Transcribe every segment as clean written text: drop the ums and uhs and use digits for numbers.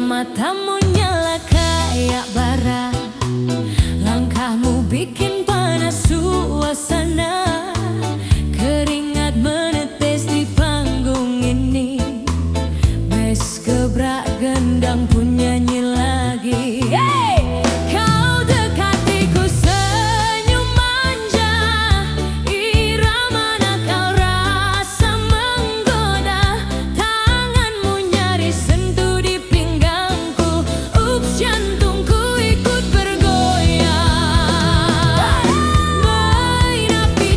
Matamu nyala kayak bara, langkahmu bikin panas suasana. Keringat menetes di panggung ini, bes gebrak gendang pun nyanyi lagi. Hey! Kau dekatiku senyum manja, irama nakal rasa menggoda. Tanganmu nyaris sentuh di pinggangku, ups jantungku ikut bergoyang. Main api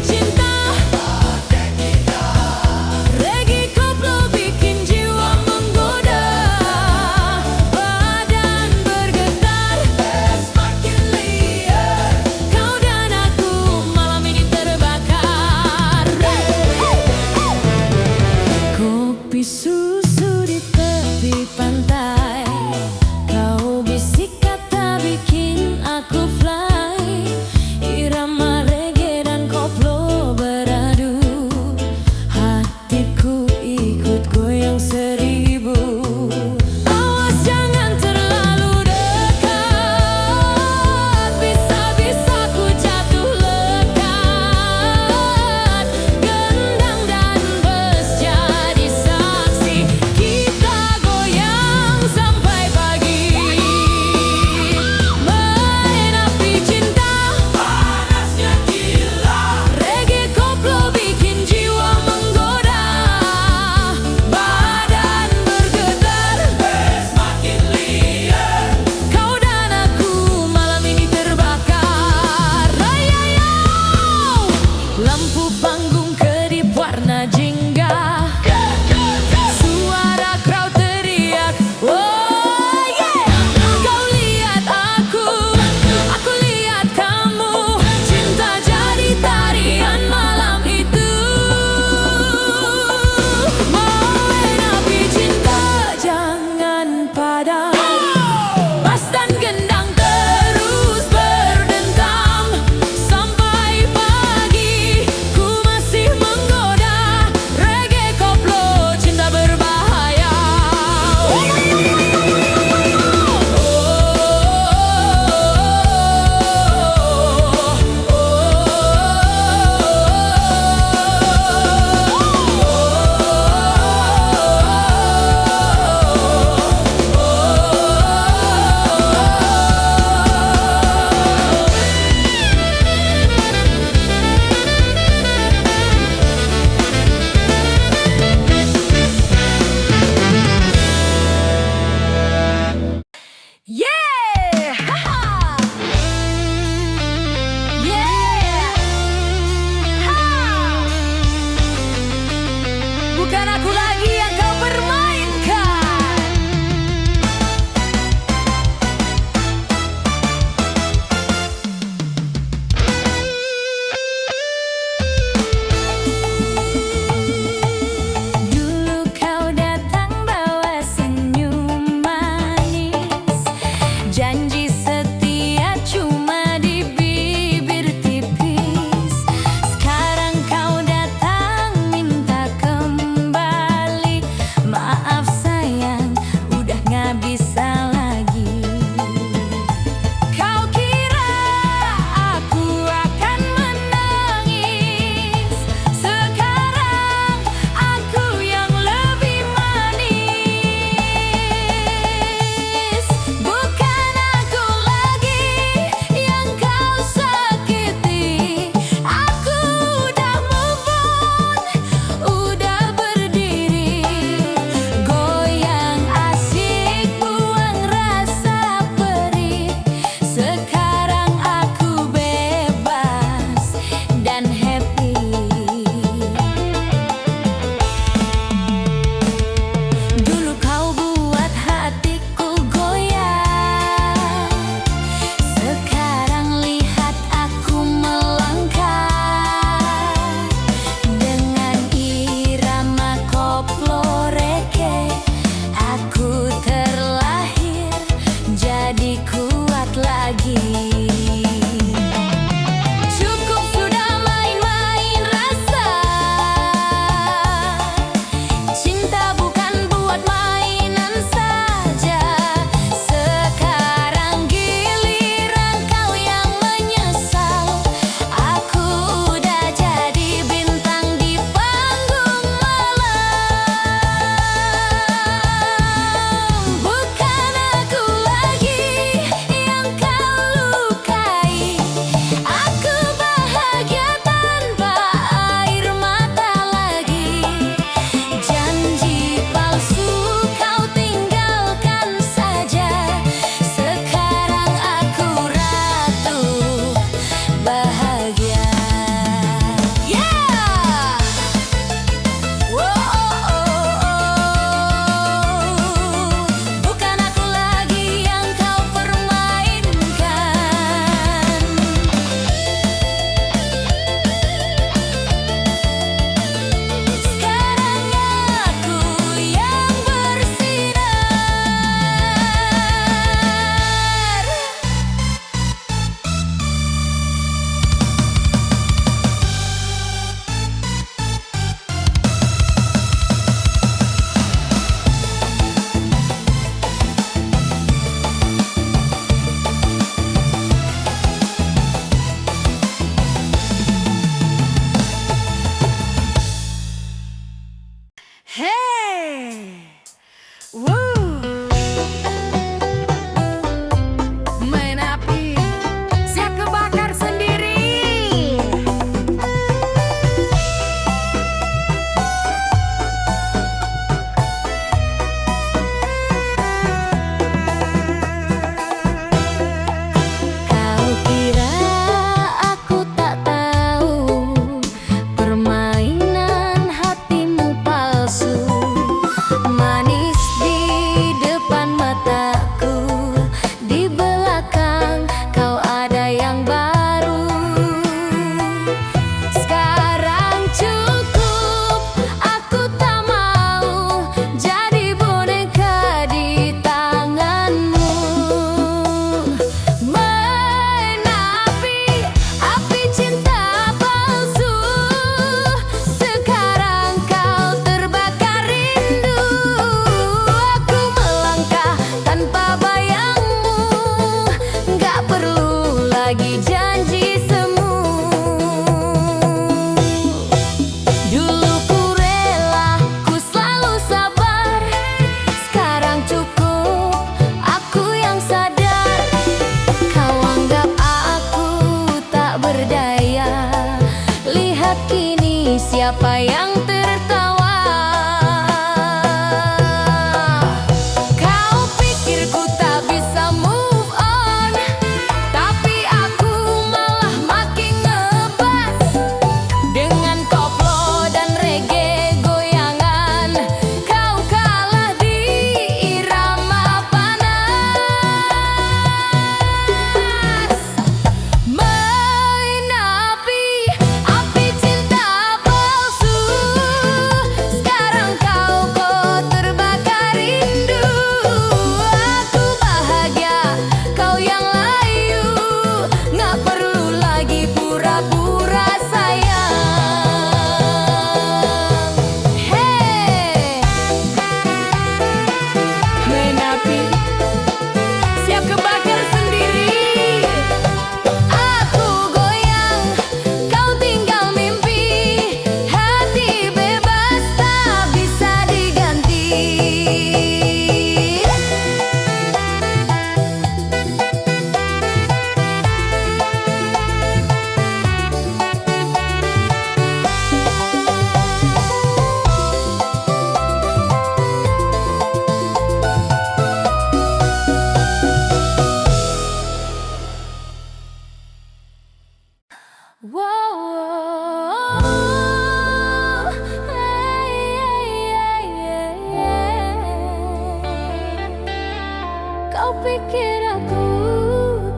Kau pikir aku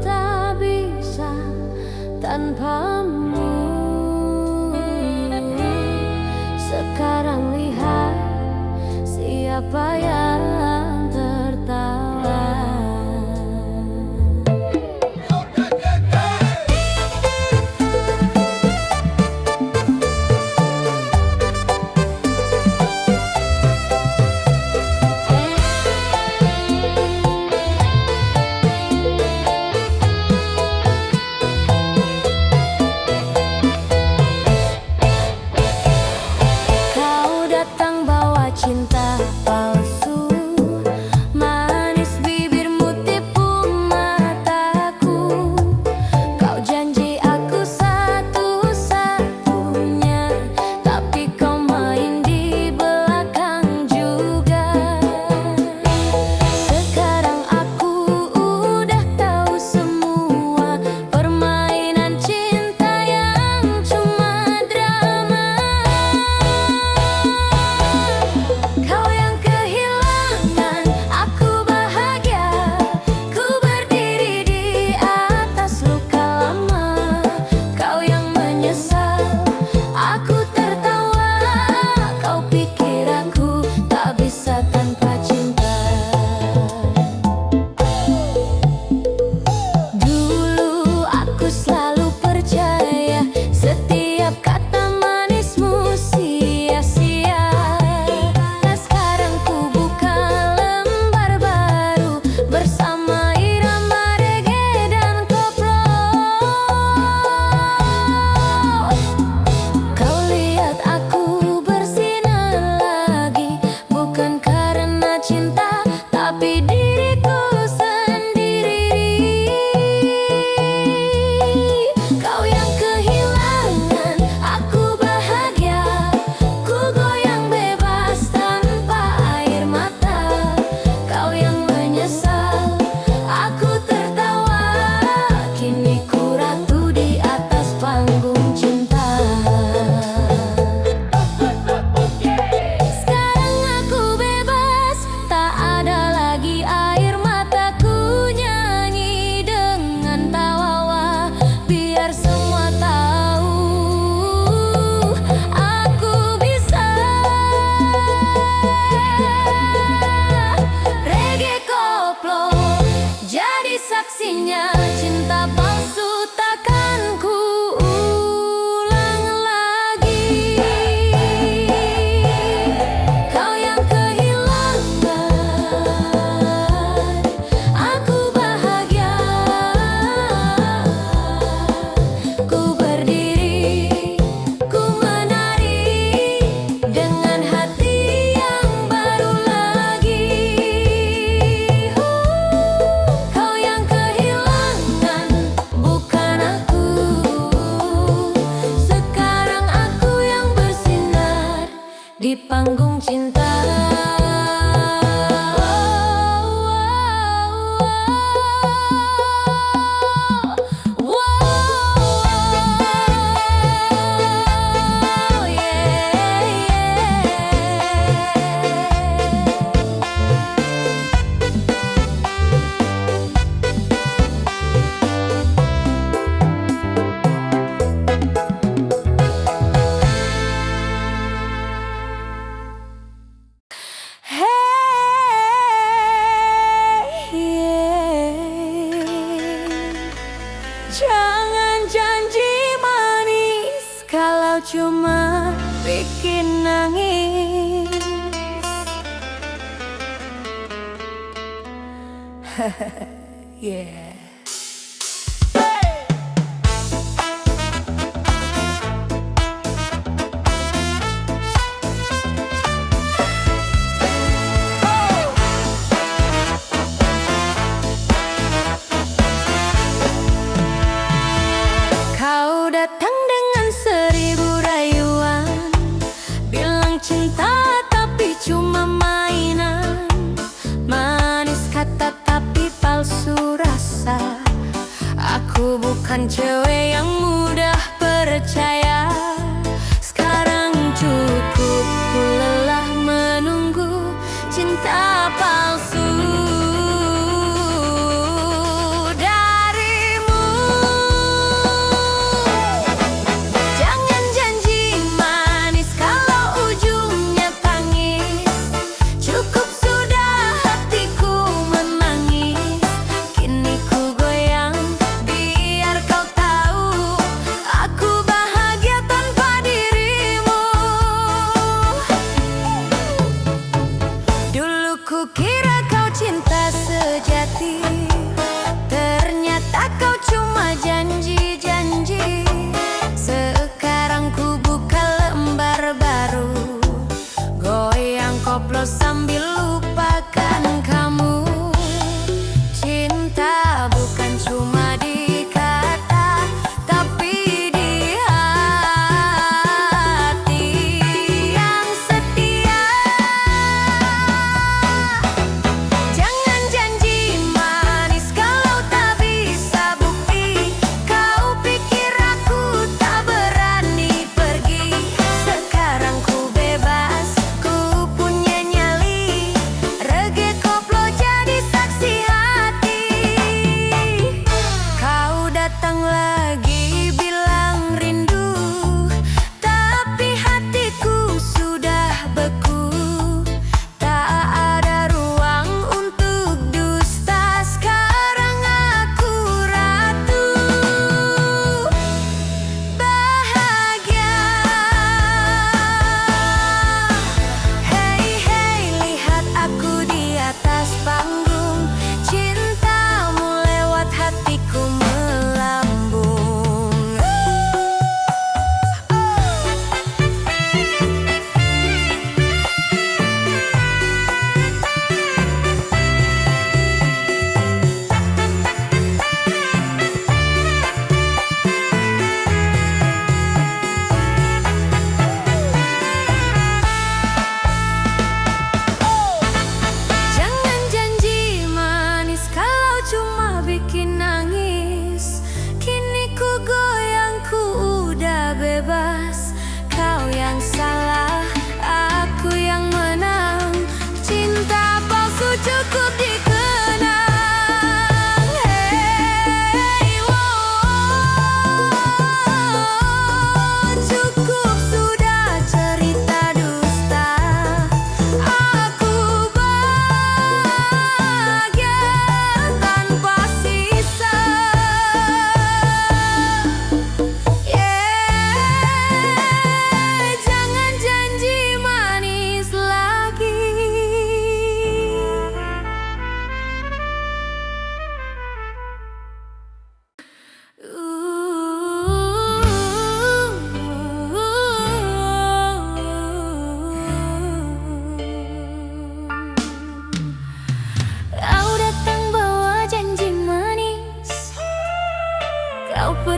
tak bisa tanpamu. Sekarang lihat siapa yang tertawa. Cinta palsu, manis bibirmu tipu mataku. Kau janji aku satu-satunya, tapi kau main di belakang juga. Sekarang aku udah tahu semua permainan cinta yang cuma drama. Kau yang kehilangan, aku bahagia. Ku berdiri di atas luka lama. Kau yang menyesal, aku tertawa. Kau pikir aku tak bisa tanpa cinta. Dulu aku selalu percaya setiap kata manismu sia-sia. Sekarang ku buka lembar baru bersama irama reggae dan koplo. Kau lihat aku bersinar lagi, bukan karena cinta, tapi diriku sendiri. Kau yang kehilangan, aku bahagia. Ku goyang bebas tanpa air mata. Kau yang menyesal, aku tertawa. Kini ku ratu di atas panggung cinta. Sekarang aku bebas, tak ada lagi air mataku. Nyanyi dengan tawa, biar semua tahu aku bisa. Reggae koplo jadi saksinya, cinta palsu takkan ku ulang lagi. Kau yang kehilangan, aku bahagia. Ku berdiri, ku menari dengan hati yang baru lagi. Kau yang kehilangan, bukan aku. Sekarang aku yang bersinar di panggung cinta. Jangan janji manis kalau cuma bikin nangis. Yeah. Kau datang dengan 1000 rayuan, bilang cinta tapi cuma mainan. Manis kata tapi palsu rasa. Aku bukan cewek yang mudah percaya. Sekarang cukup, ku lelah menunggu cinta palsu.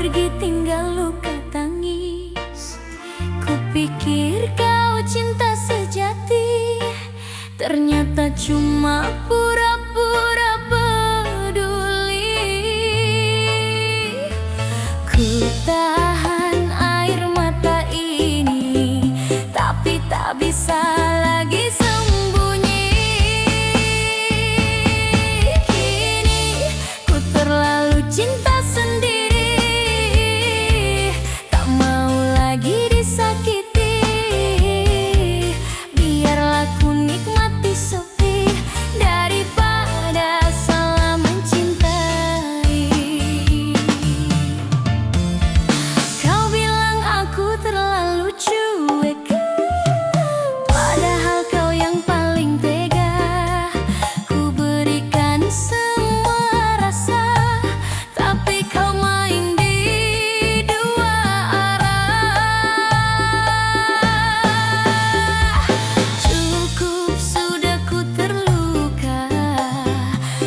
pergi tinggal luka tangis. Kupikir kau cinta sejati, ternyata cuma pura-pura peduli. Ku tahan air mata ini, tapi tak bisa lagi sembunyi. Kini ku terlalu cinta sendiri, tak mau lagi disakiti. Biarlah ku nikmati sepi daripada salah mencintai. Kau bilang aku terlalu cuek, padahal kau yang paling tega. Ku berikan semua rasa, tapi kau main di dua arah. Cukup sudah ku terluka,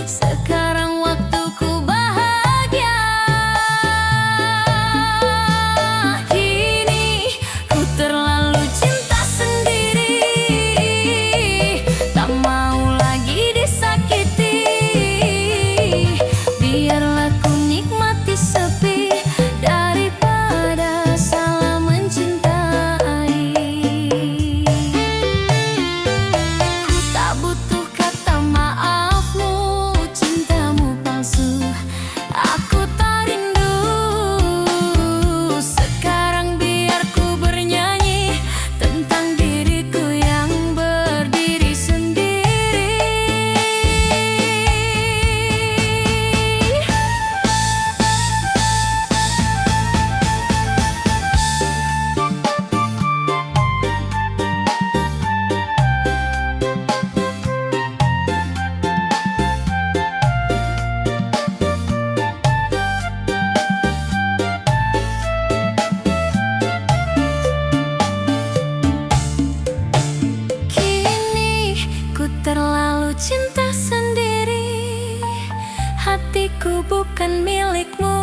sekarang waktuku bahagia. Kini ku terlalu cinta sendiri, tak mau lagi disakiti. Biarlah ku nikmati sepi daripada salah mencintai. Ku tak butuh kata maafmu, cintamu palsu, aku tak rindu. Sekarang biar ku bernyanyi tentang diriku yang berdiri sendiri. Kini ku terlalu cinta sendiri, hatiku bukan milikmu.